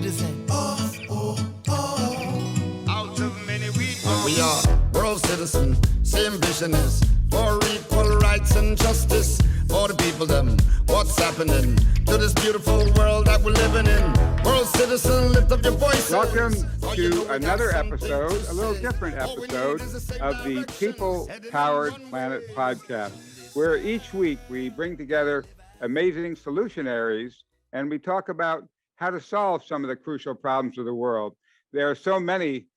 citizen. Out of many We are world citizen, same vision is for equal rights and justice for the people them. What's happening to this beautiful world that we're living in? World citizen, lift up your voice. Welcome to another episode, a little different episode of the People-Powered Planet podcast, where each week we bring together amazing solutionaries and we talk about how to solve some of the crucial problems of the world. There are so many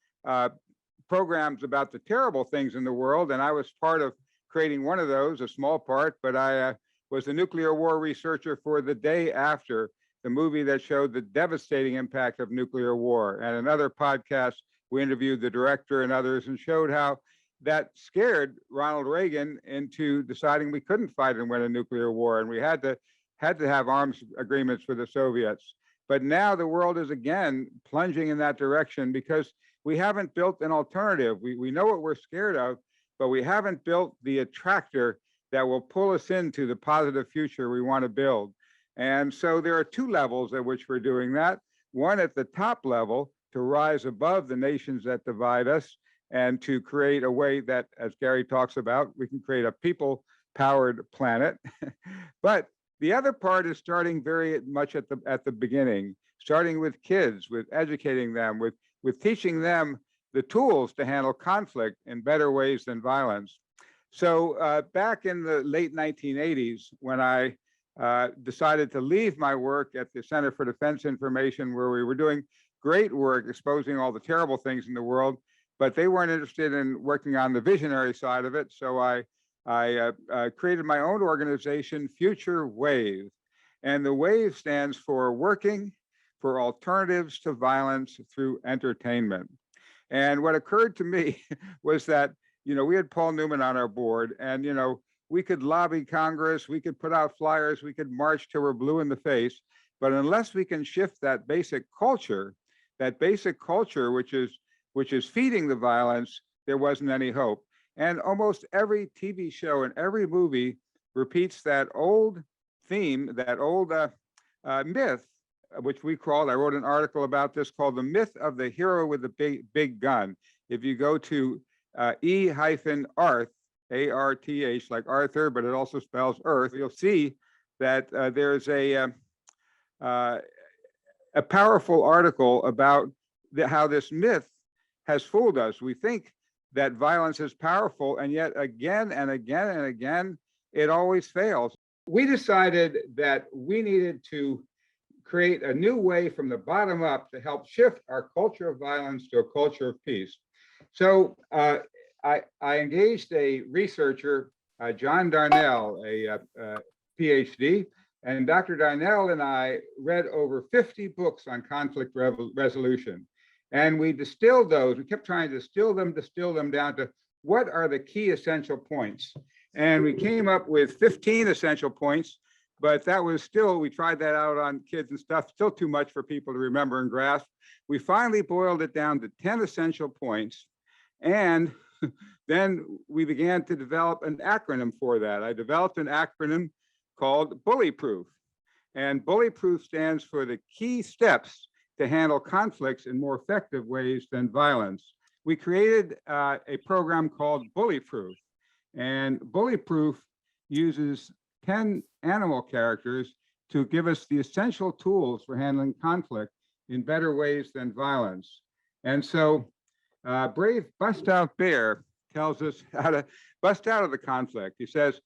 programs about the terrible things in the world, and I was part of creating one of those, a small part, but I was the nuclear war researcher for The Day After, the movie that showed the devastating impact of nuclear war. And another podcast, we interviewed the director and others and showed how that scared Ronald Reagan into deciding we couldn't fight and win a nuclear war, and we had to have arms agreements with the Soviets. But now the world is again plunging in that direction because we haven't built an alternative. We know what we're scared of, but we haven't built the attractor that will pull us into the positive future we want to build. And so there are two levels at which we're doing that. One at the top level, to rise above the nations that divide us and to create a way that, as Gary talks about, we can create a people-powered planet. But the other part is starting very much at the beginning, starting with kids, with educating them, with teaching them the tools to handle conflict in better ways than violence. So back in the late 1980s, when I decided to leave my work at the Center for Defense Information, where we were doing great work exposing all the terrible things in the world, but they weren't interested in working on the visionary side of it. So I created my own organization, Future Wave. And the WAVE stands for Working for Alternatives to Violence Through Entertainment. And what occurred to me was that, we had Paul Newman on our board, and, we could lobby Congress, we could put out flyers, we could march till we're blue in the face. But unless we can shift that basic culture, which is feeding the violence, there wasn't any hope. And almost every TV show and every movie repeats that old theme, that old myth, which we called, I wrote an article about this called The Myth of the Hero with the Big Gun. If you go to E-Arth, A-R-T-H, like Arthur, but it also spells Earth, you'll see that there's a powerful article about how this myth has fooled us. We think that violence is powerful, and yet again and again and again, it always fails. We decided that we needed to create a new way from the bottom up to help shift our culture of violence to a culture of peace. So I engaged a researcher, John Darnell, a PhD, and Dr. Darnell and I read over 50 books on conflict resolution. And we distilled those, we kept trying to distill them down to what are the key essential points. And we came up with 15 essential points, but that was still, we tried that out on kids and stuff, still too much for people to remember and grasp. We finally boiled it down to 10 essential points. And then we began to develop an acronym for that. I developed an acronym called Bullyproof. And Bullyproof stands for the key steps to handle conflicts in more effective ways than violence. We created a program called Bullyproof. And Bullyproof uses 10 animal characters to give us the essential tools for handling conflict in better ways than violence. And so brave Bustout Bear tells us how to bust out of the conflict. He says,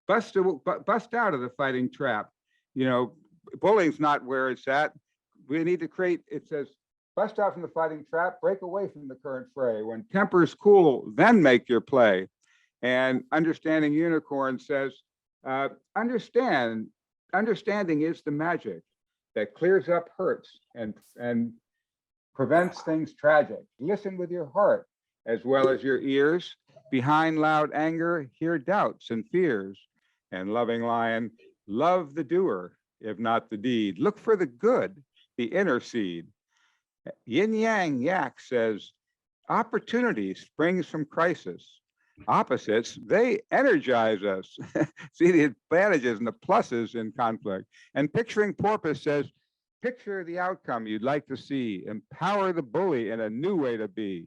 bust out of the fighting trap. Bullying's not where it's at. We need to create, it says, bust out from the fighting trap, break away from the current fray. When temper's cool, then make your play. And Understanding Unicorn says, understanding is the magic that clears up hurts and prevents things tragic. Listen with your heart as well as your ears. Behind loud anger, hear doubts and fears. And Loving Lion, love the doer, if not the deed. Look for the good, the inner seed. Yin Yang Yak says, opportunity springs from crisis. Opposites, they energize us. See the advantages and the pluses in conflict. And Picturing Porpoise says, Picture the outcome you'd like to see. Empower the bully in a new way to be.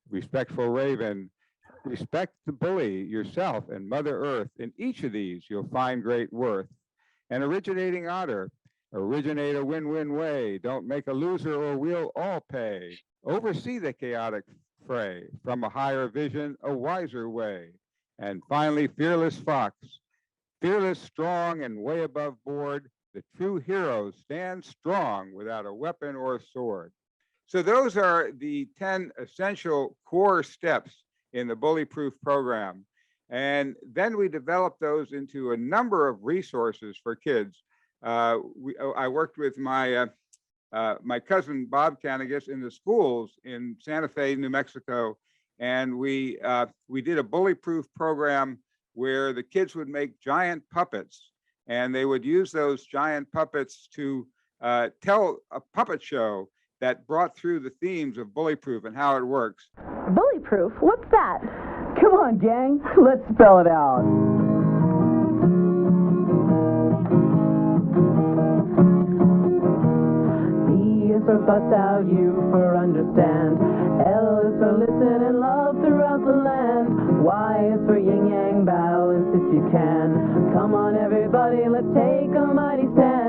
Respectful Raven, respect the bully, yourself, and Mother Earth. In each of these, you'll find great worth. And Originating Otter, originate a win-win way. Don't make a loser or we'll all pay. Oversee the chaotic fray. From a higher vision, a wiser way. And finally, Fearless Fox, fearless, strong, and way above board. The true hero stands strong without a weapon or sword. So those are the 10 essential core steps in the Bullyproof program. And then we developed those into a number of resources for kids. I worked with my cousin, Bob Kanegis, in the schools in Santa Fe, New Mexico. And we did a Bullyproof program where the kids would make giant puppets, and they would use those giant puppets to tell a puppet show that brought through the themes of Bullyproof and how it works. Bullyproof? What's that? Come on, gang, let's spell it out. B is for bust out, U for understand. L is for listen and love throughout the land. Y is for yin yang, balance if you can. Come on, everybody, let's take a mighty stand.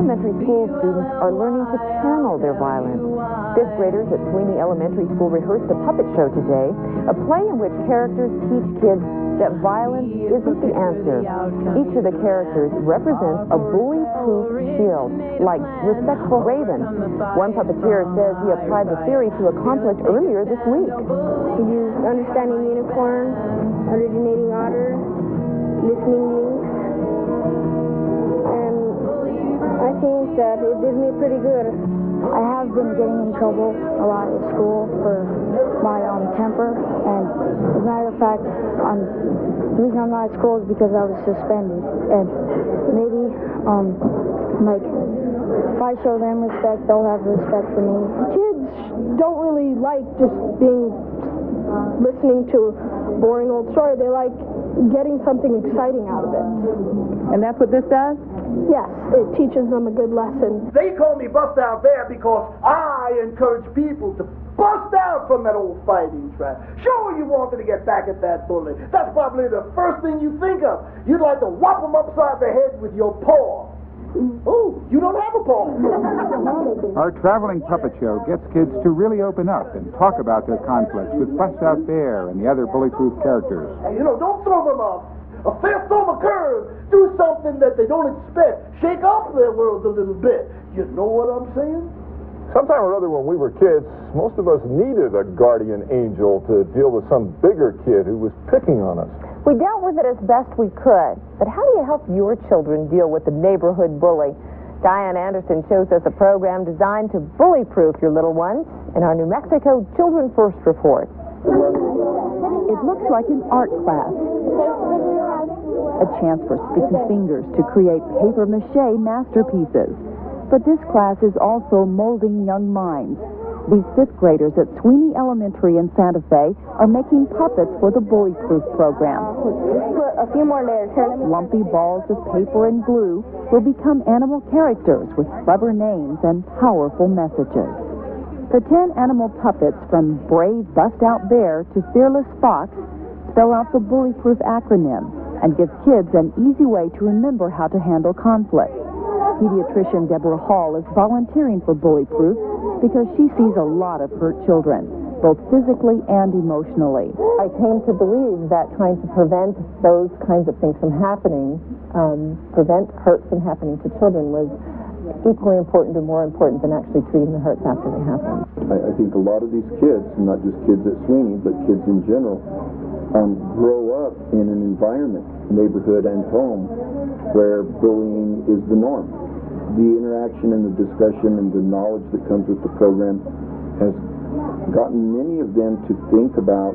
Elementary school students are learning to channel their violence. Fifth graders at Sweeney Elementary School rehearsed a puppet show today, a play in which characters teach kids that violence isn't the answer. Each of the characters represents a bully-proof shield, like Respectful Raven. One puppeteer says he applied the theory to a conflict earlier this week. We use Understanding Unicorn, Originating Otter, Listening Lynx, and I think that it did me pretty good. I have been getting in trouble a lot at school for my temper, and as a matter of fact, the reason I'm not at school is because I was suspended, and maybe, like, if I show them respect, they'll have respect for me. Kids don't really like just listening to a boring old story. They like getting something exciting out of it. And that's what this does? Yes, it teaches them a good lesson. They call me Bustout Bear because I encourage people to bust out from that old fighting trap. Sure, you wanted to get back at that bully. That's probably the first thing you think of. You'd like to whop them upside the head with your paw. Oh, you don't have a paw. Our traveling puppet show gets kids to really open up and talk about their conflicts with Bustout Bear and the other Bullyproof characters. Hey, don't throw them off. A fist over curve. Do something that they don't expect. Shake up their world a little bit. You know what I'm saying? Sometime or other when we were kids, most of us needed a guardian angel to deal with some bigger kid who was picking on us. We dealt with it as best we could, but how do you help your children deal with the neighborhood bully? Diane Anderson shows us a program designed to bully-proof your little ones in our New Mexico Children First report. It looks like an art class. A chance for sticky fingers to create papier-mâché masterpieces. But this class is also molding young minds. These fifth graders at Sweeney Elementary in Santa Fe are making puppets for the Bullyproof program. Put a few more layers here. Lumpy balls of paper and glue will become animal characters with clever names and powerful messages. The 10 animal puppets, from brave Bustout Bear to fearless Fox, spell out the Bullyproof acronym and give kids an easy way to remember how to handle conflict. Pediatrician Deborah Hall is volunteering for Bullyproof because she sees a lot of hurt children, both physically and emotionally. I came to believe that trying to prevent those kinds of things from happening, prevent hurt from happening to children, was equally important or more important than actually treating the hurts after they happen. I think a lot of these kids, not just kids at Sweeney, but kids in general, grow up in an environment, neighborhood and home, where bullying is the norm. The interaction and the discussion and the knowledge that comes with the program has gotten many of them to think about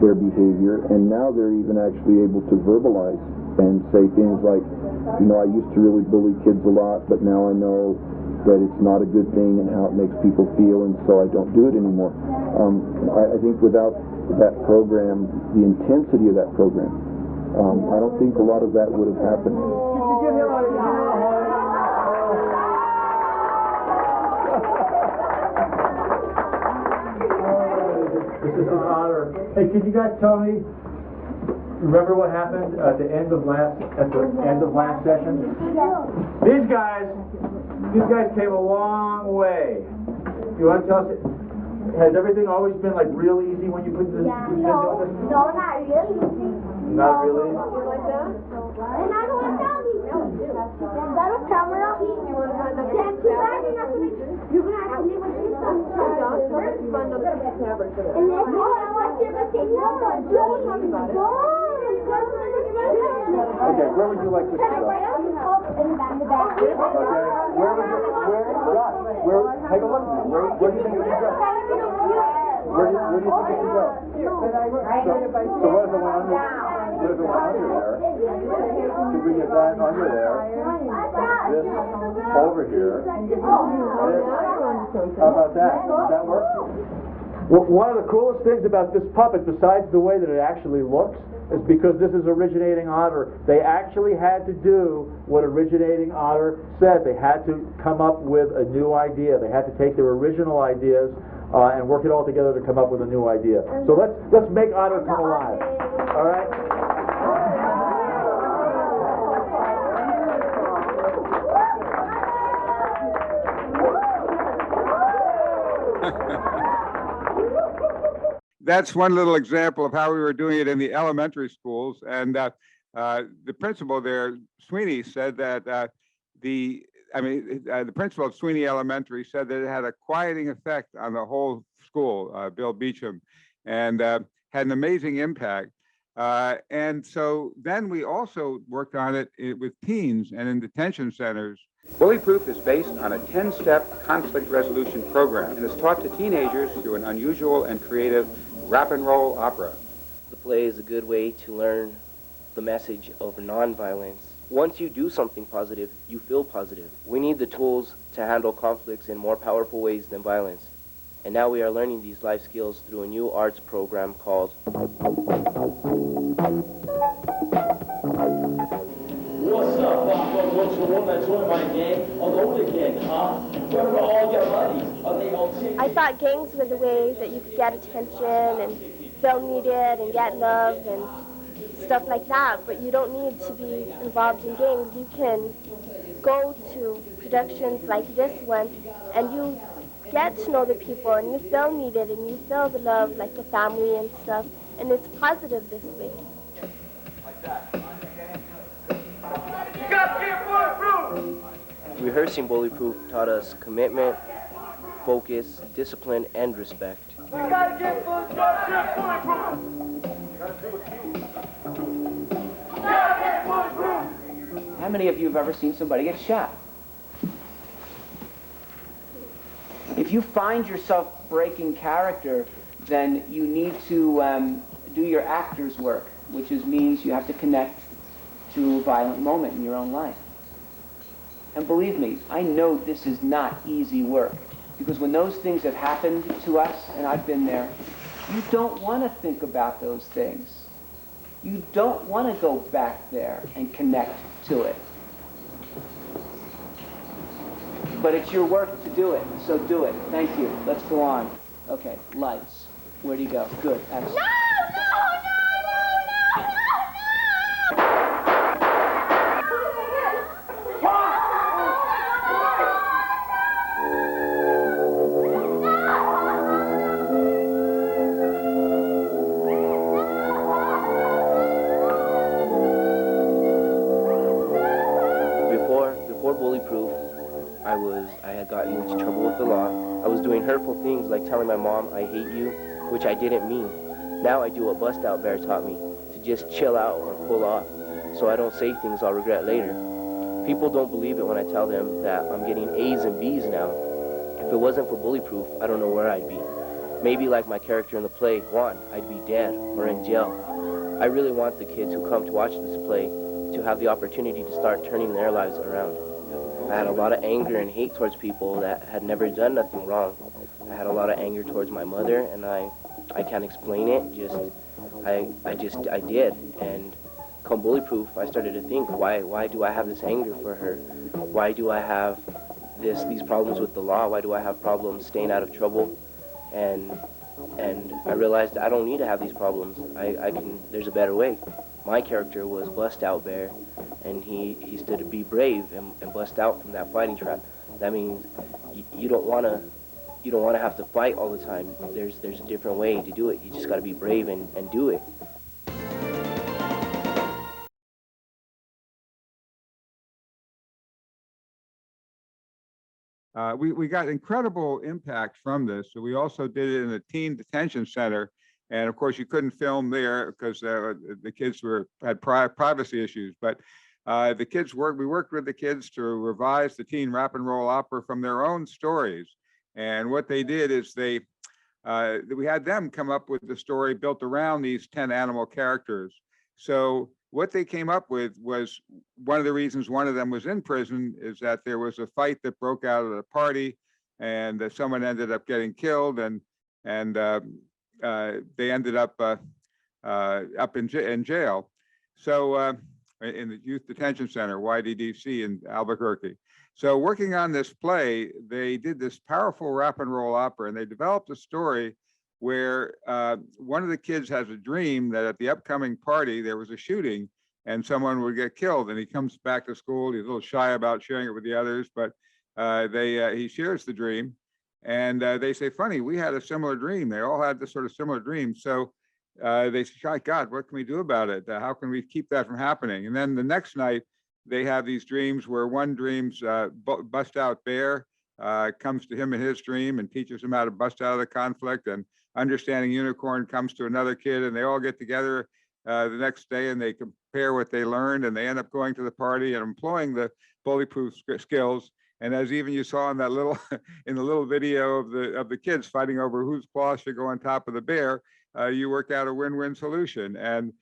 their behavior, and now they're even actually able to verbalize and say things like, I used to really bully kids a lot, but now I know that it's not a good thing and how it makes people feel, and so I don't do it anymore. I think without that program, the intensity of that program, I don't think a lot of that would have happened. this is Otter. Hey, can you guys tell me, remember what happened at the end of last session? These guys came a long way. You want to tell us, has everything always been like real easy when you put this? Yeah. No, not really easy. Not really? You like that? And I don't want to tell you. Is that a camera? You want to find out? You're going to have to live with this one. Find out the camera for that. And then you want to say, no, don't. Okay, where would you like this to go? In the back. Okay, Josh, take a look at me. Where do you think it should go? Where do you think it should go? So what if it went under? What if it went under there? Could we get that under there? This over here. This. How about that? Does that work? Well, one of the coolest things about this puppet, besides the way that it actually looks, is because this is Originating Otter. They actually had to do what Originating Otter said. They had to come up with a new idea. They had to take their original ideas and work it all together to come up with a new idea. So let's make Otter come alive. All right? That's one little example of how we were doing it in the elementary schools. And the principal there, Sweeney, said that the principal of Sweeney Elementary said that it had a quieting effect on the whole school, Bill Beecham, and had an amazing impact. And so then we also worked on it with teens and in detention centers. Bullyproof is based on a 10-step conflict resolution program and is taught to teenagers through an unusual and creative rap and roll opera. The play is a good way to learn the message of nonviolence. Once you do something positive, you feel positive. We need the tools to handle conflicts in more powerful ways than violence. And now we are learning these life skills through a new arts program called What's up, Papa? What's the one that joined my gang? On the older gang, huh? Where are all your buddies? Are they all chicks? I thought gangs were the way that you could get attention and feel needed and get love and stuff like that, but you don't need to be involved in gangs. You can go to productions like this one and you get to know the people and you feel needed and you feel the love like the family and stuff, and it's positive this way. Like that. You got to get bulletproof! Rehearsing Bullyproof taught us commitment, focus, discipline, and respect. You got to get bulletproof! How many of you have ever seen somebody get shot? If you find yourself breaking character, then you need to do your actor's work, which means you have to connect to a violent moment in your own life. And believe me, I know this is not easy work, because when those things have happened to us, and I've been there, you don't want to think about those things. You don't want to go back there and connect to it. But it's your work to do it, so do it. Thank you. Let's go on. Okay, lights. Where do you go? Good. Excellent. Before Bullyproof, I had gotten into trouble with the law. I was doing hurtful things like telling my mom I hate you, which I didn't mean. Now I do what Bustout Bear taught me, to just chill out or pull off, so I don't say things I'll regret later. People don't believe it when I tell them that I'm getting A's and B's now. If it wasn't for Bullyproof, I don't know where I'd be. Maybe like my character in the play, Juan, I'd be dead or in jail. I really want the kids who come to watch this play to have the opportunity to start turning their lives around. I had a lot of anger and hate towards people that had never done nothing wrong. I had a lot of anger towards my mother, and I can't explain it, I did. And come Bullyproof, I started to think, why do I have this anger for her? Why do I have these problems with the law? Why do I have problems staying out of trouble? And And I realized I don't need to have these problems. There's a better way. My character was Bustout Bear, and he stood to be brave and bust out from that fighting trap. That means you don't want to have to fight all the time. There's a different way to do it. You just got to be brave and do it. We got incredible impact from this. So we also did it in a teen detention center. And of course, you couldn't film there because the kids had privacy issues. But we worked with the kids to revise the teen rap and roll opera from their own stories. And what they did is we had them come up with the story built around these 10 animal characters. So what they came up with was one of the reasons one of them was in prison is that there was a fight that broke out at a party, and someone ended up getting killed, and they ended up in jail. So in the youth detention center, YDDC in Albuquerque. So working on this play, they did this powerful rap and roll opera, and they developed a story where one of the kids has a dream that at the upcoming party, there was a shooting and someone would get killed. And he comes back to school. He's a little shy about sharing it with the others, but he shares the dream. And they say, funny, we had a similar dream. They all had this sort of similar dream. So they say, God, what can we do about it? How can we keep that from happening? And then the next night, they have these dreams where one dreams Bustout Bear comes to him in his dream and teaches him how to bust out of the conflict, and Understanding Unicorn comes to another kid, and they all get together the next day and they compare what they learned, and they end up going to the party and employing the Bullyproof skills. And as even you saw in that little in the little video of the kids fighting over whose claw should go on top of the bear, you worked out a win-win solution, and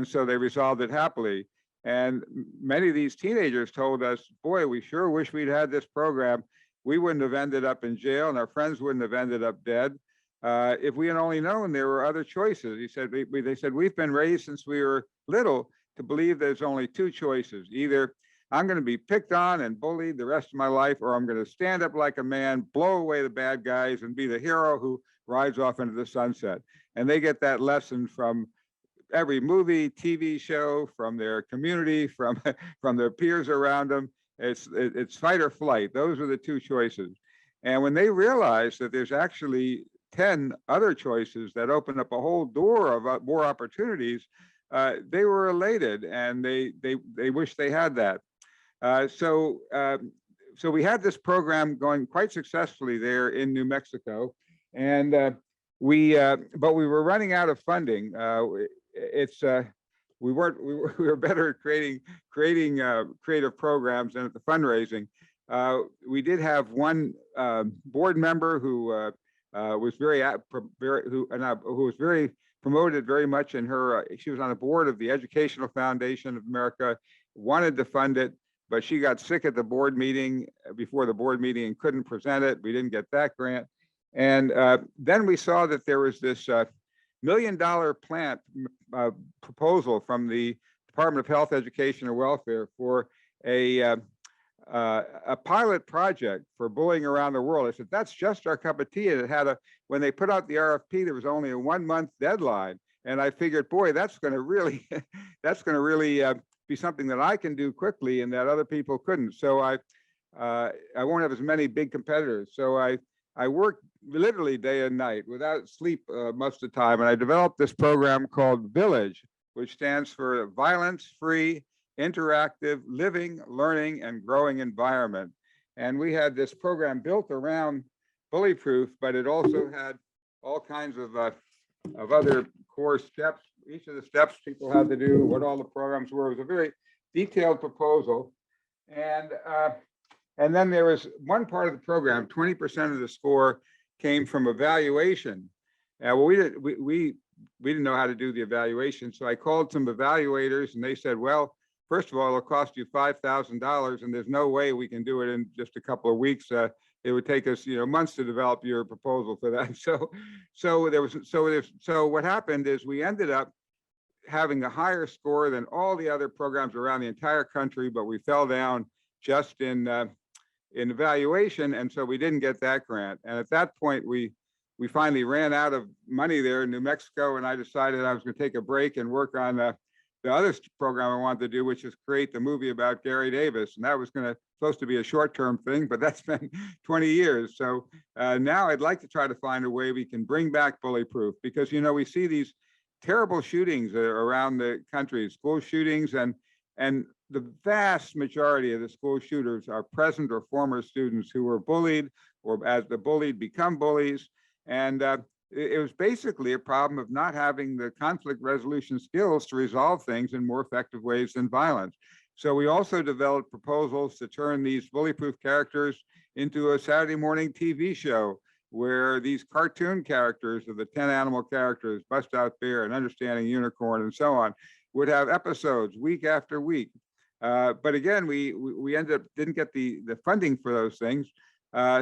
so they resolved it happily. And many of these teenagers told us, boy, we sure wish we'd had this program. We wouldn't have ended up in jail, and our friends wouldn't have ended up dead. If we had only known there were other choices. He said, they said, we've been raised since we were little to believe there's only two choices. Either I'm going to be picked on and bullied the rest of my life, or I'm going to stand up like a man, blow away the bad guys, and be the hero who rides off into the sunset. And they get that lesson from every movie, TV show, from their community, from their peers around them. It's fight or flight. Those are the two choices. And when they realize that there's actually 10 other choices that open up a whole door of more opportunities, they were elated, and they wish they had that. So we had this program going quite successfully there in New Mexico, and but we were running out of funding. We were better at creating creative programs than at the fundraising. We did have one board member who was who was very promoted very much in her. She was on the board of the Educational Foundation of America, wanted to fund it, but she got sick at the board meeting before the board meeting and couldn't present it. We didn't get that grant, and then we saw that there was this $1 million plant proposal from the Department of Health, Education, and Welfare for a pilot project for bullying around the world. I said, that's just our cup of tea. And it had when they put out the RFP, there was only a 1-month deadline. And I figured, boy, that's going to really be something that I can do quickly and that other people couldn't. So I won't have as many big competitors. So I worked literally day and night without sleep most of the time. And I developed this program called Village, which stands for Violence-Free, Interactive, Living, Learning, and Growing Environment. And we had this program built around Bullyproof, but it also had all kinds of other core steps. Each of the steps people had to do, what all the programs were. It was a very detailed proposal. And then there was one part of the program, 20% of the score came from evaluation. Well, we didn't know how to do the evaluation. So I called some evaluators, and they said, well, first of all, it'll cost you $5,000, and there's no way we can do it in just a couple of weeks. It would take us, months to develop your proposal for that. So what happened is we ended up having a higher score than all the other programs around the entire country, but we fell down just in evaluation, and so we didn't get that grant. And at that point, we we finally ran out of money there in New Mexico, and I decided I was going to take a break and work on the other program I wanted to do, which is create the movie about Gary Davis. And that was supposed to be a short-term thing, but that's been 20 years. So now I'd like to try to find a way we can bring back Bullyproof, because, you know, we see these terrible shootings around the country, school shootings, and the vast majority of the school shooters are present or former students who were bullied, or as the bullied become bullies. And it was basically a problem of not having the conflict resolution skills to resolve things in more effective ways than violence. So we also developed proposals to turn these Bullyproof characters into a Saturday morning TV show, where these cartoon characters of the 10 animal characters, Bustout Bear and Understanding Unicorn and so on, would have episodes week after week. But again, we didn't get the funding for those things.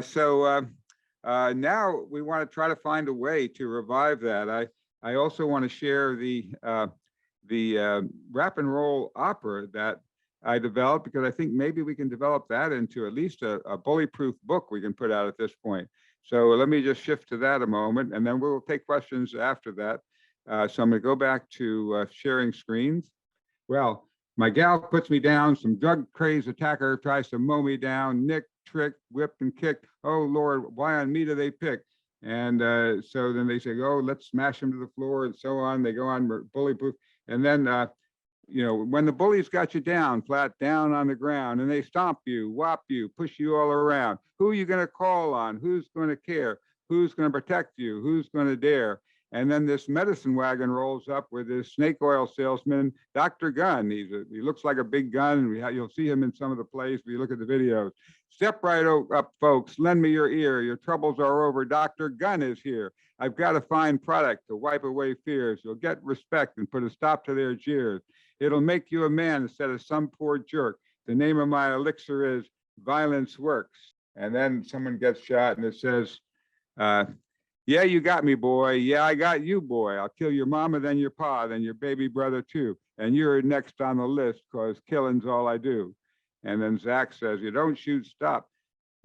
So now we want to try to find a way to revive that. I also want to share the rap and roll opera that I developed, because I think maybe we can develop that into at least a Bullyproof book we can put out at this point. So let me just shift to that a moment, and then we'll take questions after that. So I'm going to go back to sharing screens. Well, my gal puts me down. Some drug-crazed attacker tries to mow me down. Nick, trick, whip, and kick. Oh, Lord, why on me do they pick? And so then they say, oh, let's smash him to the floor, and so on. They go on Bullyproof. And then, you know, when the bullies got you down, flat down on the ground, and they stomp you, whop you, push you all around, who are you going to call on? Who's going to care? Who's going to protect you? Who's going to dare? And then this medicine wagon rolls up with this snake oil salesman, Dr. Gunn. He looks like a big gun, and you'll see him in some of the plays if you look at the videos. Step right up, folks. Lend me your ear. Your troubles are over. Dr. Gunn is here. I've got a fine product to wipe away fears. You'll get respect and put a stop to their jeers. It'll make you a man instead of some poor jerk. The name of my elixir is Violence Works. And then someone gets shot, and it says, yeah, you got me, boy. Yeah, I got you, boy. I'll kill your mama, then your pa, then your baby brother too. And you're next on the list, cause killing's all I do. And then Zach says, you don't shoot, stop.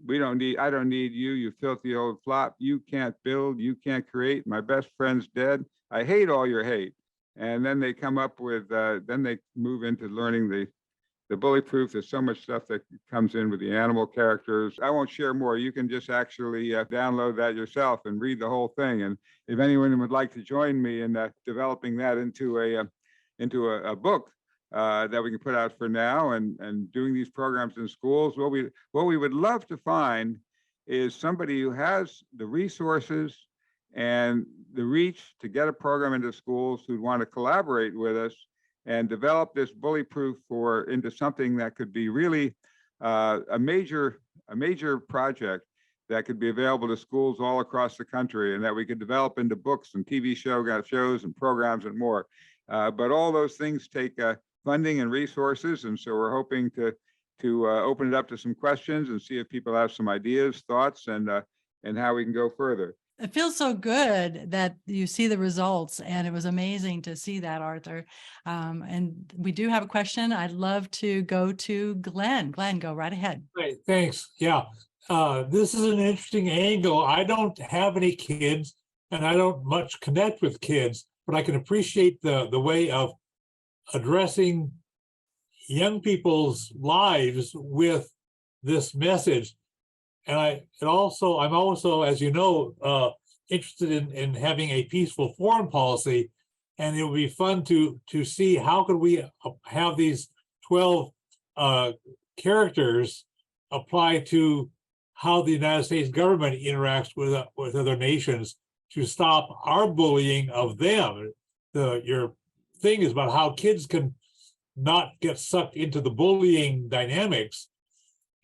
I don't need you, you filthy old flop. You can't build, you can't create. My best friend's dead. I hate all your hate. And then they come up with, then they move into learning the Bullyproof. There's so much stuff that comes in with the animal characters. I won't share more. You can just actually download that yourself and read the whole thing. And if anyone would like to join me in developing that into a book that we can put out for now, and doing these programs in schools, what we would love to find is somebody who has the resources and the reach to get a program into schools, who'd want to collaborate with us and develop this Bullyproof into something that could be really a major project that could be available to schools all across the country, and that we could develop into books and TV shows and programs and more. But all those things take funding and resources, and so we're hoping to open it up to some questions and see if people have some ideas, thoughts, and how we can go further. It feels so good that you see the results, and it was amazing to see that, Arthur. And we do have a question. I'd love to go to Glenn. Glenn, go right ahead. Great, thanks. Yeah, this is an interesting angle. I don't have any kids, and I don't much connect with kids, but I can appreciate the way of addressing young people's lives with this message. And I'm also, as you know, interested in having a peaceful foreign policy, and it would be fun to see how could we have these 12 characters apply to how the United States government interacts with other nations to stop our bullying of them. Your thing is about how kids can not get sucked into the bullying dynamics,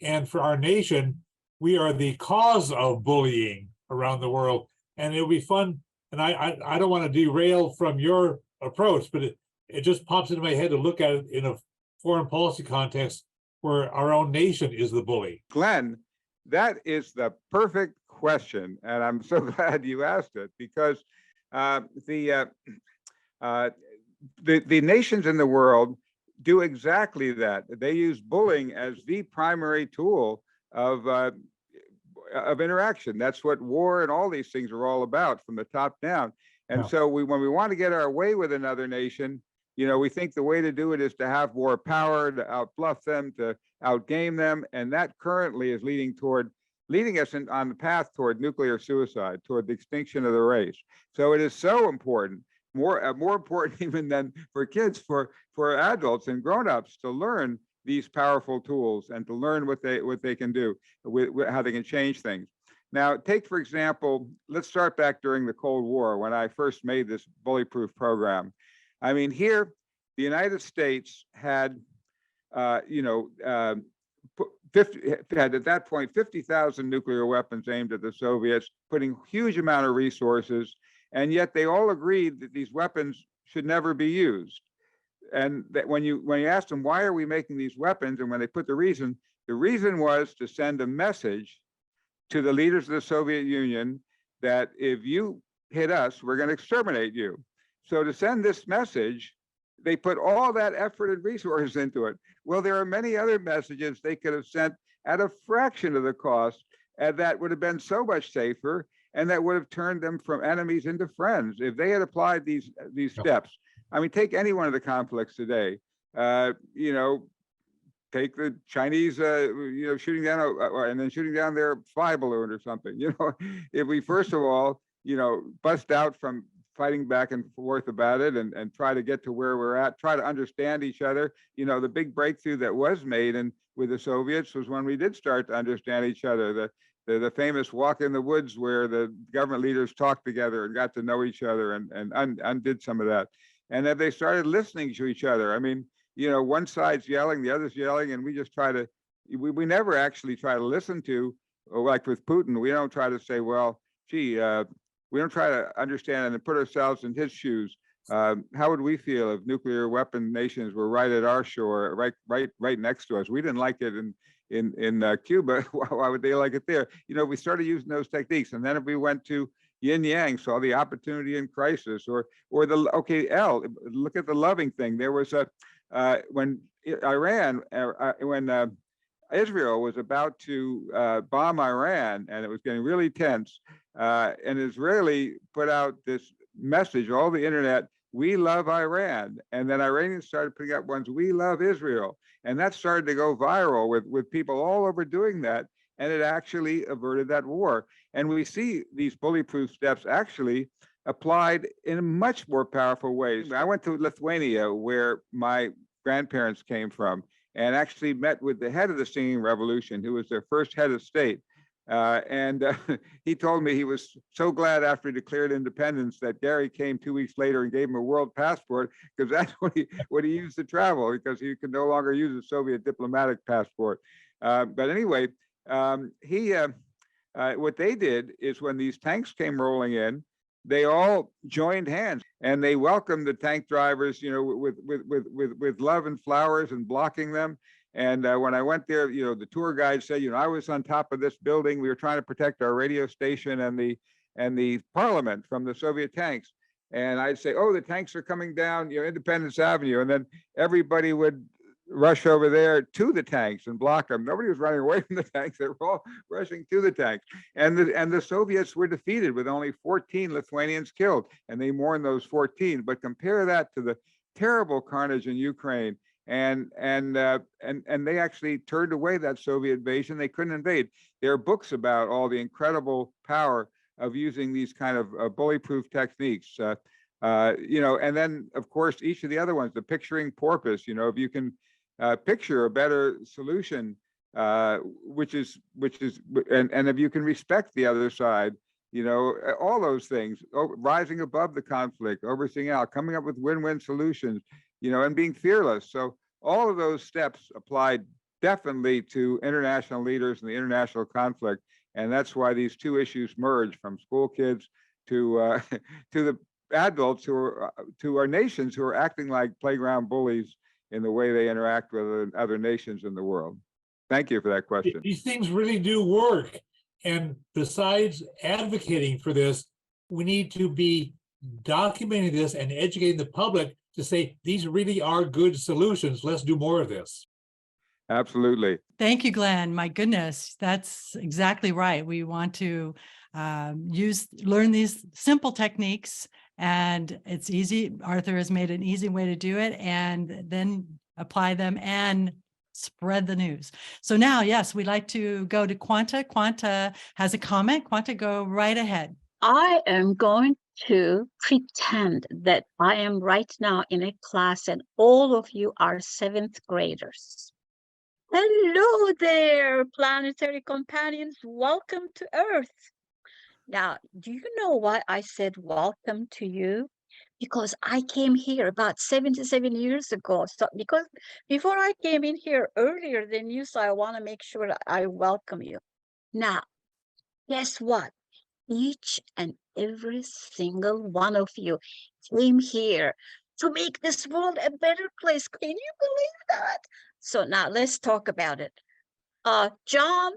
and for our nation, we are the cause of bullying around the world, and it'll be fun. And I don't want to derail from your approach, but it just pops into my head to look at it in a foreign policy context where our own nation is the bully. Glenn, that is the perfect question, and I'm so glad you asked it, because the nations in the world do exactly that. They use bullying as the primary tool of of interaction. That's what war and all these things are all about, from the top down. And so when we want to get our way with another nation, we think the way to do it is to have more power, to outbluff them, to outgame them, and that currently is leading us on the path toward nuclear suicide, toward the extinction of the race. So it is so important, more important even than for kids, for adults and grown-ups, to learn these powerful tools and to learn what they can do, how they can change things. Now, take, for example, let's start back during the Cold War when I first made this Bullyproof program. I mean, here, the United States had, had at that point 50,000 nuclear weapons aimed at the Soviets, putting huge amount of resources, and yet they all agreed that these weapons should never be used. And that when you ask them, why are we making these weapons, and when they put the reason was to send a message to the leaders of the Soviet Union that if you hit us, we're going to exterminate you. So to send this message, they put all that effort and resources into it. Well, there are many other messages they could have sent at a fraction of the cost, and that would have been so much safer, and that would have turned them from enemies into friends if they had applied these steps. I mean, take any one of the conflicts today. Take the Chinese, shooting down and then shooting down their spy balloon or something. If we first of all, bust out from fighting back and forth about it and try to get to where we're at, try to understand each other. The big breakthrough that was made with the Soviets was when we did start to understand each other. The famous walk in the woods where the government leaders talked together and got to know each other and undid some of that. And then they started listening to each other. I mean, one side's yelling, the other's yelling, and we just we never actually try to listen to, like with Putin, we don't try to say, well, gee, we don't try to understand and put ourselves in his shoes. How would we feel if nuclear weapon nations were right at our shore, right next to us? We didn't like it in Cuba. Why would they like it there? We started using those techniques, and then if we went to yin yang, saw the opportunity in crisis, or L. Look at the loving thing. There was when Israel was about to bomb Iran, and it was getting really tense. And Israeli put out this message, all the internet, we love Iran. And then Iranians started putting out ones, we love Israel. And that started to go viral with people all over doing that. And it actually averted that war. And we see these bullyproof steps actually applied in much more powerful ways. I went to Lithuania, where my grandparents came from, and actually met with the head of the Singing Revolution, who was their first head of state. He told me he was so glad after he declared independence that Gary came 2 weeks later and gave him a world passport, because that's what he used to travel, because he could no longer use a Soviet diplomatic passport. But anyway, what they did is when these tanks came rolling in, they all joined hands and they welcomed the tank drivers, with love and flowers and blocking them. And when I went there, the tour guide said, I was on top of this building. We were trying to protect our radio station and the parliament from the Soviet tanks. And I'd say, oh, the tanks are coming down, Independence Avenue. And then everybody would rush over there to the tanks and block them. Nobody was running away from the tanks. They were all rushing to the tanks. And the Soviets were defeated with only 14 Lithuanians killed. And they mourned those 14. But compare that to the terrible carnage in Ukraine. And they actually turned away that Soviet invasion. They couldn't invade. There are books about all the incredible power of using these kind of bullyproof techniques. And then of course each of the other ones, the picturing porpoise. If you can picture a better solution, which is, and if you can respect the other side, all those things, rising above the conflict, overseeing out, coming up with win-win solutions, and being fearless. So all of those steps applied definitely to international leaders and the international conflict. And that's why these two issues merge, from school kids to the adults to our nations who are acting like playground bullies in the way they interact with other nations in the world. Thank you for that question. These things really do work. And besides advocating for this, we need to be documenting this and educating the public to say, these really are good solutions. Let's do more of this. Absolutely. Thank you, Glenn. My goodness, that's exactly right. We want to learn these simple techniques, and it's easy. Arthur has made an easy way to do it, and then apply them and spread the news. So now, yes, we'd like to go to Quanta. Quanta has a comment. Quanta, go right ahead. I am going to pretend that I am right now in a class and all of you are 7th graders. Hello there, planetary companions. Welcome to Earth. Now, do you know why I said welcome to you? Because I came here about 77 years ago. So because before I came in here earlier than you, so I want to make sure that I welcome you. Now, guess what? Each and every single one of you came here to make this world a better place. Can you believe that? So now let's talk about it. John,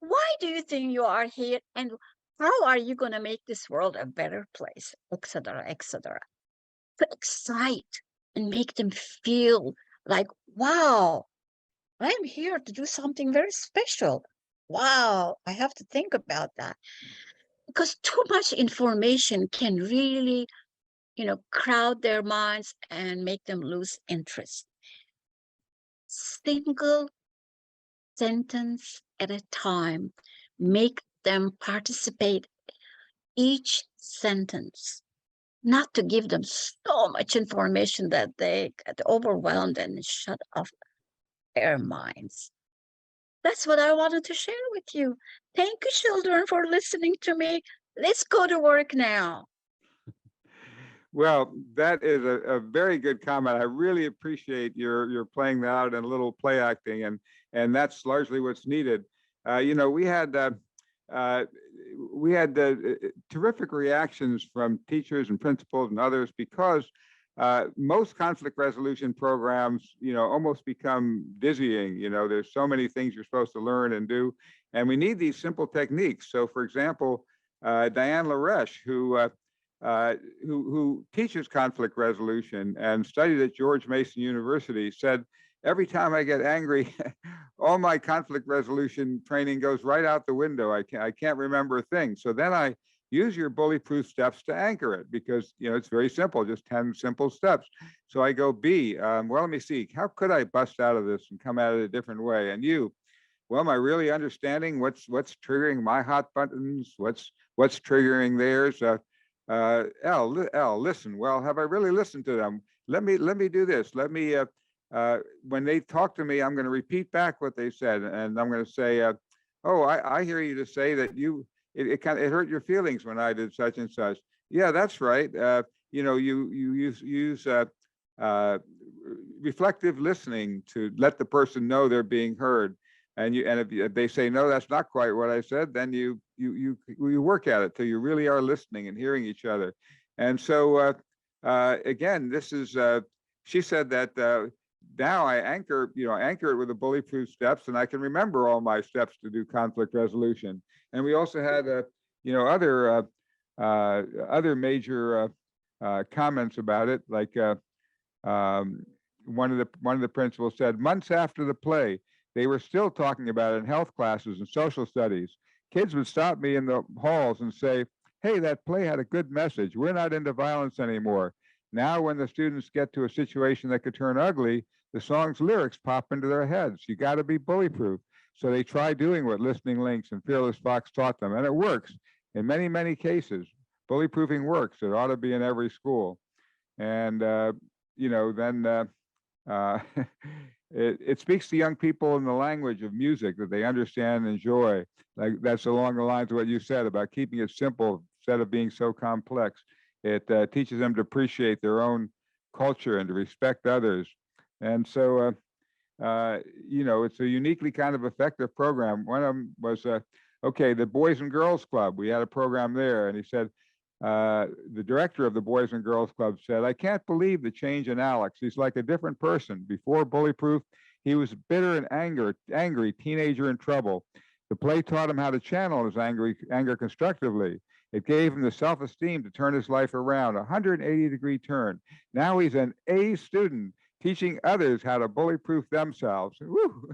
why do you think you are here, and how are you going to make this world a better place, etc., etc.? To excite and make them feel like, wow, I'm here to do something very special. Wow, I have to think about that. Because too much information can really, crowd their minds and make them lose interest. Single sentence at a time, make them participate each sentence, not to give them so much information that they get overwhelmed and shut off their minds. That's what I wanted to share with you. Thank you, children, for listening to me. Let's go to work now. Well, that is a very good comment. I really appreciate your playing that out and a little play acting, and that's largely what's needed. We had terrific reactions from teachers and principals and others, because most conflict resolution programs, almost become dizzying. There's so many things you're supposed to learn and do, and we need these simple techniques. So, for example, Diane Laresh, who teaches conflict resolution and studied at George Mason University, said, every time I get angry, all my conflict resolution training goes right out the window. I can't remember a thing. So then I use your Bullyproof steps to anchor it, because it's very simple, just 10 simple steps. So I go, B, well, let me see, how could I bust out of this and come at it a different way? And you, well, am I really understanding what's triggering my hot buttons? What's triggering theirs? L, listen. Well, have I really listened to them? Let me do this. Let me, when they talk to me, I'm going to repeat back what they said, and I'm going to say, oh, I hear you to say that it hurt your feelings when I did such and such. Yeah, that's right. You use reflective listening to let the person know they're being heard. And if they say, no, that's not quite what I said, then you work at it till you really are listening and hearing each other. And so again, this is she said that now I anchor it with the Bullyproof steps, and I can remember all my steps to do conflict resolution. And we also had other major comments about it, like one of the principals said, months after the play, they were still talking about it in health classes and social studies. Kids would stop me in the halls and say, hey, that play had a good message. We're not into violence anymore. Now, when the students get to a situation that could turn ugly, the song's lyrics pop into their heads. You got to be bullyproof. So they try doing what Listening Lynx and Fearless Fox taught them, and it works in many, many cases. Bullyproofing works. It ought to be in every school. And, it speaks to young people in the language of music that they understand and enjoy. Like, that's along the lines of what you said about keeping it simple instead of being so complex. It teaches them to appreciate their own culture and to respect others. And so, it's a uniquely kind of effective program. One of them was, the Boys and Girls Club. We had a program there, and he said, the director of the Boys and Girls Club said, I can't believe the change in Alex. He's like a different person. Before Bullyproof, he was a bitter and angry teenager in trouble. The play taught him how to channel his anger constructively. It gave him the self-esteem to turn his life around, a 180-degree turn. Now he's an A student, teaching others how to bully-proof themselves. Woo!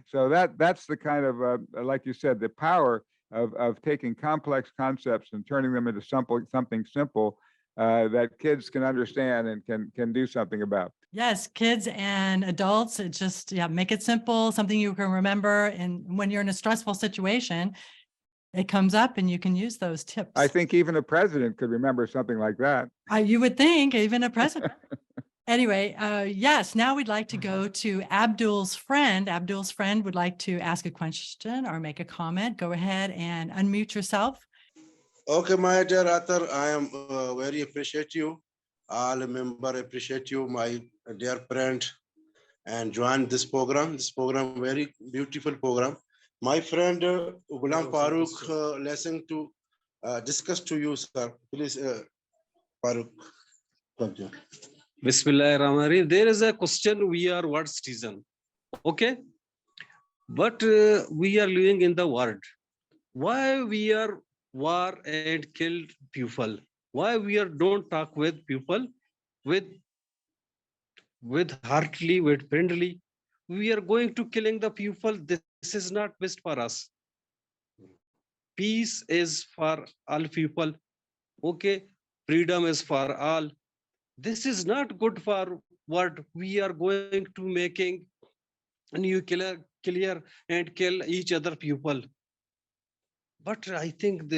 So that's the kind of, like you said, the power of taking complex concepts and turning them into something simple that kids can understand and can do something about. Yes, kids and adults, it just, make it simple, something you can remember. And when you're in a stressful situation, it comes up and you can use those tips. I think even a president could remember something like that. You would think even a president. Anyway, yes, now we'd like to go to Abdul's friend. Abdul's friend would like to ask a question or make a comment. Go ahead and unmute yourself. Okay, my dear author, I am very appreciate you. All member appreciate you, my dear friend, and join this program. This program very beautiful program. My friend Ghulam P.R.O.O.F listening to discuss to you, sir. Please, P.R.O.O.F. Continue. Bismillahirrahmanirrahim. There is a question, we are what citizen, okay? But we are living in the world. Why we are war and killed people? Why we are don't talk with people with heartily, with friendly? We are going to killing the people. This is not best for us. Peace is for all people, okay? Freedom is for all. This is not good for what we are going to making nuclear and kill each other people. But I think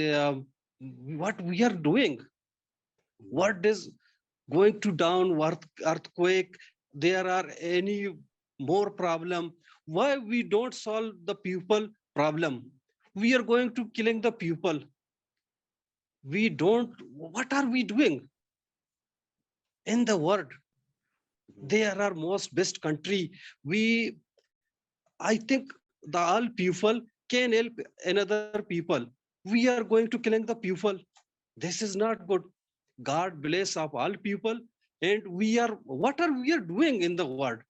what we are doing, what is going to down earthquake, there are any more problem. Why we don't solve the people problem? We are going to killing the people. We don't, what are we doing? In the world, there are most best country. I think the all people can help another people. We are going to killing the people. This is not good. God bless of all people. And what are we doing in the world?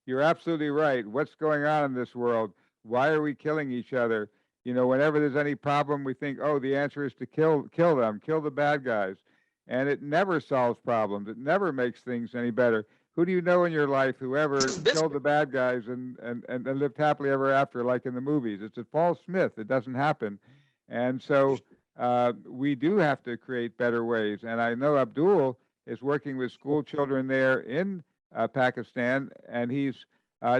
You're absolutely right. What's going on in this world? Why are we killing each other? You know, whenever there's any problem, we think, oh, the answer is to kill them, kill the bad guys. And it never solves problems. It never makes things any better. Who do you know in your life who ever killed the bad guys and lived happily ever after, like in the movies? It's a false myth. It doesn't happen. And so we do have to create better ways. And I know Abdul is working with school children there in Pakistan, and he's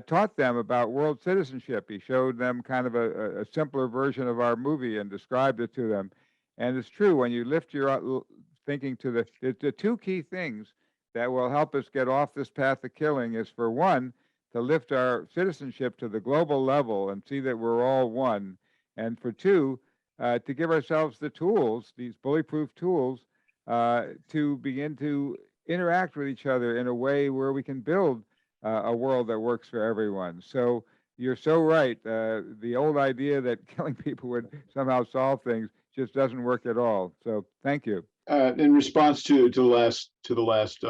taught them about world citizenship. He showed them kind of a simpler version of our movie and described it to them. And it's true, when you lift your thinking to the two key things that will help us get off this path of killing is, for one, to lift our citizenship to the global level and see that we're all one. And for two, to give ourselves the tools, these bully-proof tools, to begin to interact with each other in a way where we can build a world that works for everyone. So you're so right. The old idea that killing people would somehow solve things just doesn't work at all. So thank you. In response to the last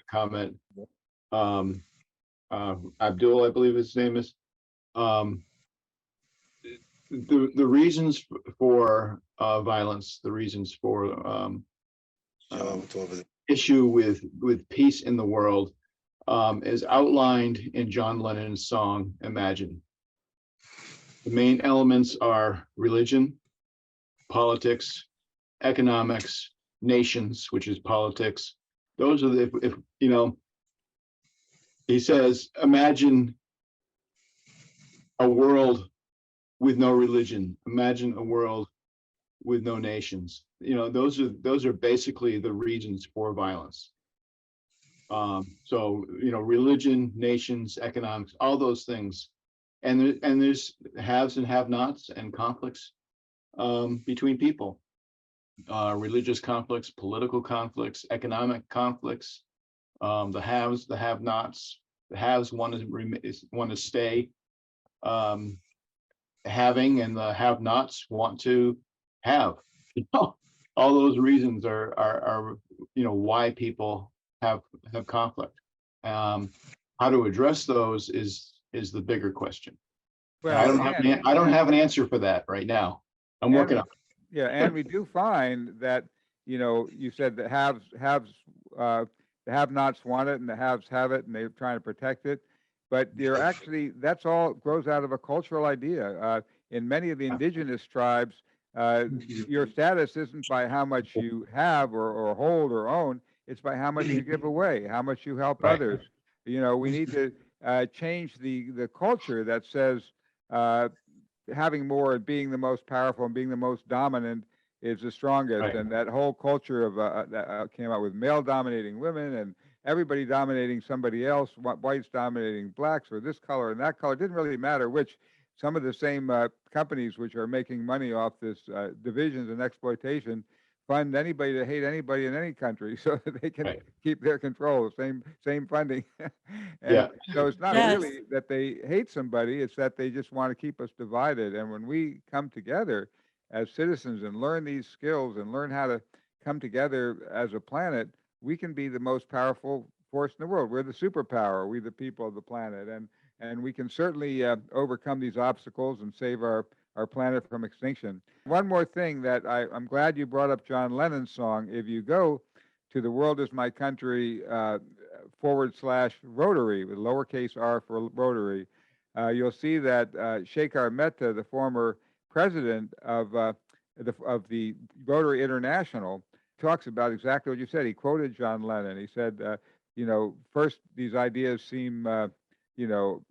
comment, Abdul, I believe his name is, the reasons for violence, the reasons for issue with peace in the world is outlined in John Lennon's song Imagine. The main elements are religion, politics, economics, nations, which is politics. Those are if you know, he says, imagine a world with no religion, imagine a world with no nations. You know, those are basically the reasons for violence. So, you know, religion, nations, economics, all those things. And there's haves and have-nots and conflicts between people. Religious conflicts, political conflicts, economic conflicts, the haves, the have-nots. The haves want to stay having, and the have-nots want to have. You know, all those reasons are you know, why people have conflict. How to address those is the bigger question. Well, I don't have an answer for that right now. I'm working on it. Yeah, and we do find that, you know, you said that haves the have-nots want it and the haves have it, and they're trying to protect it. But you're actually, that's all grows out of a cultural idea. In many of the indigenous tribes, your status isn't by how much you have or hold or own. It's by how much you give away, how much you help others. You know, we need to change the culture that says having more and being the most powerful and being the most dominant is the strongest. And that whole culture of that came out with male dominating women and everybody dominating somebody else, whites dominating blacks or this color and that color. It didn't really matter which. Some of the same companies which are making money off this divisions and exploitation fund anybody to hate anybody in any country so that they can keep their control. Same funding. And so it's not really that they hate somebody, it's that they just want to keep us divided. And when we come together as citizens and learn these skills and learn how to come together as a planet, we can be the most powerful force in the world. We're the superpower, we the people of the planet. And we can certainly overcome these obstacles and save our planet from extinction. One more thing that I'm glad you brought up John Lennon's song. If you go to the World is My Country /Rotary, with lowercase r for Rotary, you'll see that Shekhar Mehta, the former president of the Rotary International, talks about exactly what you said. He quoted John Lennon. He said, you know, first these ideas seem you know,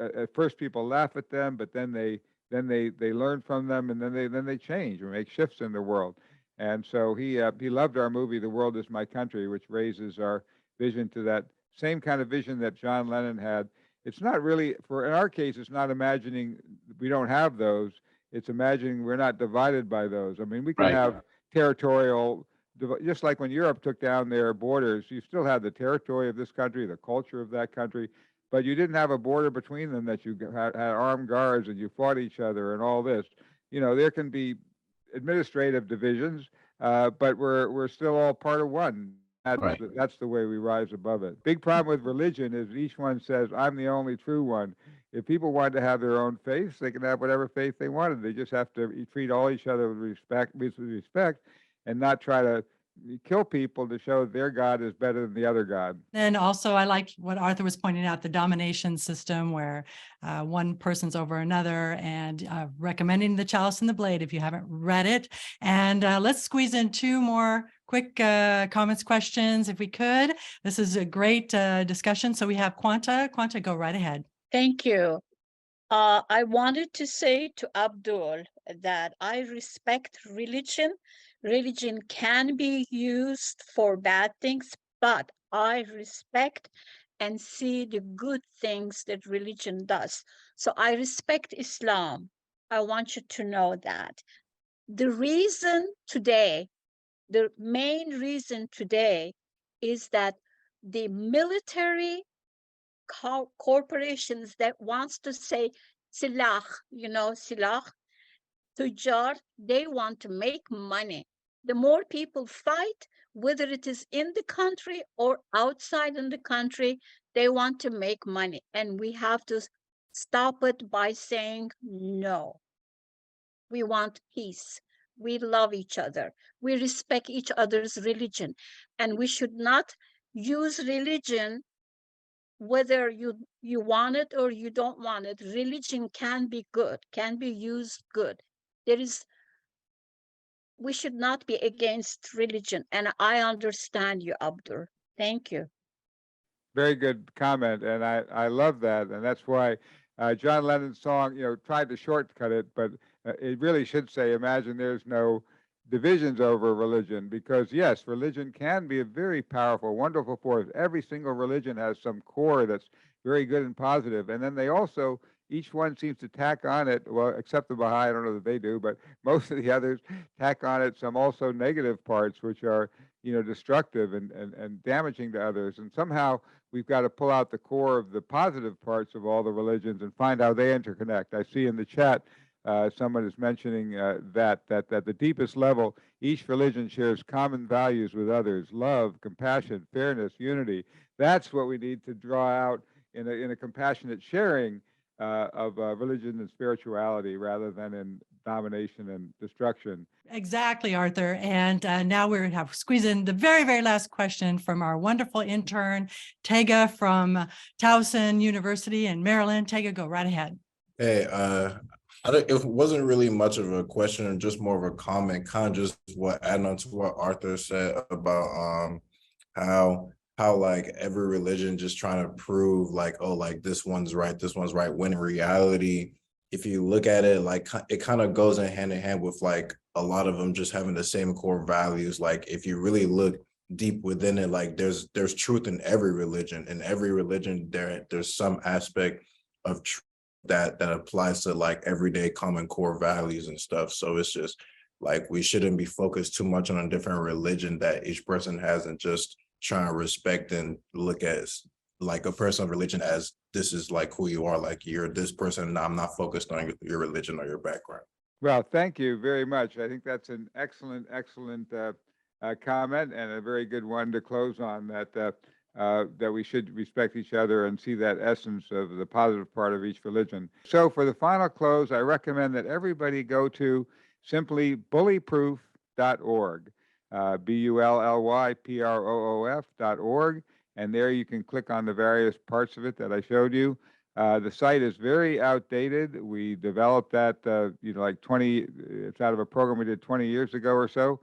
at first people laugh at them, but then they learn from them, and then they change or make shifts in the world. And so he loved our movie The World Is My Country, which raises our vision to that same kind of vision that John Lennon had. It's not really, in our case, it's not imagining we don't have those. It's imagining we're not divided by those. I mean, we can have territorial, just like when Europe took down their borders, you still had the territory of this country, the culture of that country, but you didn't have a border between them that you had armed guards and you fought each other and all this. You know, there can be administrative divisions, but we're still all part of one. That's the way we rise above it. Big problem with religion is each one says, I'm the only true one. If people wanted to have their own faiths, they can have whatever faith they wanted. They just have to treat all each other with respect and not try to kill people to show their God is better than the other God. And also, I like what Arthur was pointing out, the domination system where one person's over another, and recommending The Chalice and the Blade if you haven't read it. And let's squeeze in two more quick comments, questions, if we could. This is a great discussion. So we have Quanta. Quanta, go right ahead. Thank you. I wanted to say to Abdul that I respect religion. Religion can be used for bad things, but I respect and see the good things that religion does. So I respect Islam. I want you to know that. The main reason today is that the military corporations that wants to say silah, silah, tujar, they want to make money. The more people fight, whether it is in the country or outside in the country, they want to make money. And we have to stop it by saying no. We want peace. We love each other. We respect each other's religion. And we should not use religion whether you want it or you don't want it. Religion can be good, can be used good. We should not be against religion. And I understand you, Abdur. Thank you. Very good comment, and I love that, and that's why John Lennon's song, tried to shortcut it, but it really should say, imagine there's no divisions over religion, because yes, religion can be a very powerful, wonderful force. Every single religion has some core that's very good and positive, and then they also, each one seems to tack on it, well, except the Baha'i, I don't know that they do, but most of the others tack on it some also negative parts, which are, destructive and damaging to others. And somehow we've got to pull out the core of the positive parts of all the religions and find how they interconnect. I see in the chat someone is mentioning that the deepest level, each religion shares common values with others: love, compassion, fairness, unity. That's what we need to draw out in a compassionate sharing religion and spirituality rather than in domination and destruction. Exactly, Arthur. And now we have squeezed in the very, very last question from our wonderful intern, Tega from Towson University in Maryland. Tega, go right ahead. Hey, it wasn't really much of a question, or just more of a comment, kind of just adding on to what Arthur said about how like every religion just trying to prove like, oh, like this one's right, when in reality, if you look at it, like it kind of goes in hand with like a lot of them just having the same core values. Like if you really look deep within it, like there's truth in every religion. In every religion, there's some aspect of truth that applies to like everyday common core values and stuff. So it's just like we shouldn't be focused too much on a different religion that each person has, and just trying to respect and look at like a person of religion as this is like who you are, like you're this person, and I'm not focused on your religion or your background. Well, thank you very much. I think that's an excellent comment, and a very good one to close on, that we should respect each other and see that essence of the positive part of each religion. So for the final close, I recommend that everybody go to simply bullyproof.org, B.U.L.L.Y, P.R.O.O.F.org. And there you can click on the various parts of it that I showed you. The site is very outdated. We developed that, it's out of a program we did 20 years ago or so.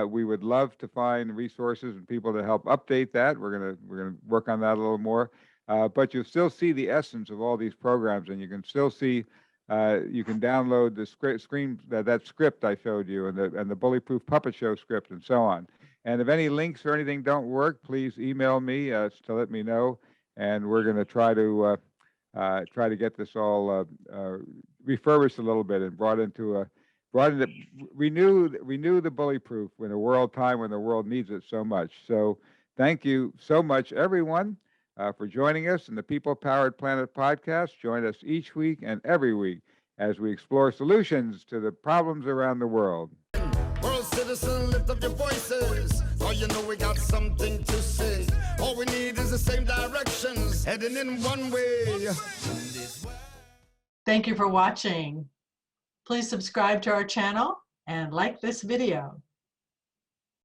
We would love to find resources and people to help update that. We're gonna work on that a little more. But you'll still see the essence of all these programs, and you can still see. You can download the that script I showed you, and the Bullyproof Puppet Show script, and so on. And if any links or anything don't work, please email me to let me know, and we're going to try to get this all refurbished a little bit and renew the Bullyproof in a time when the world needs it so much. So thank you so much, everyone, for joining us in the People Powered Planet podcast. Join us each week and every week as we explore solutions to the problems around the world. World citizen, lift up your voices. Oh, you know we got something to say. All we need is the same directions, heading in one way. Thank you for watching. Please subscribe to our channel and like this video.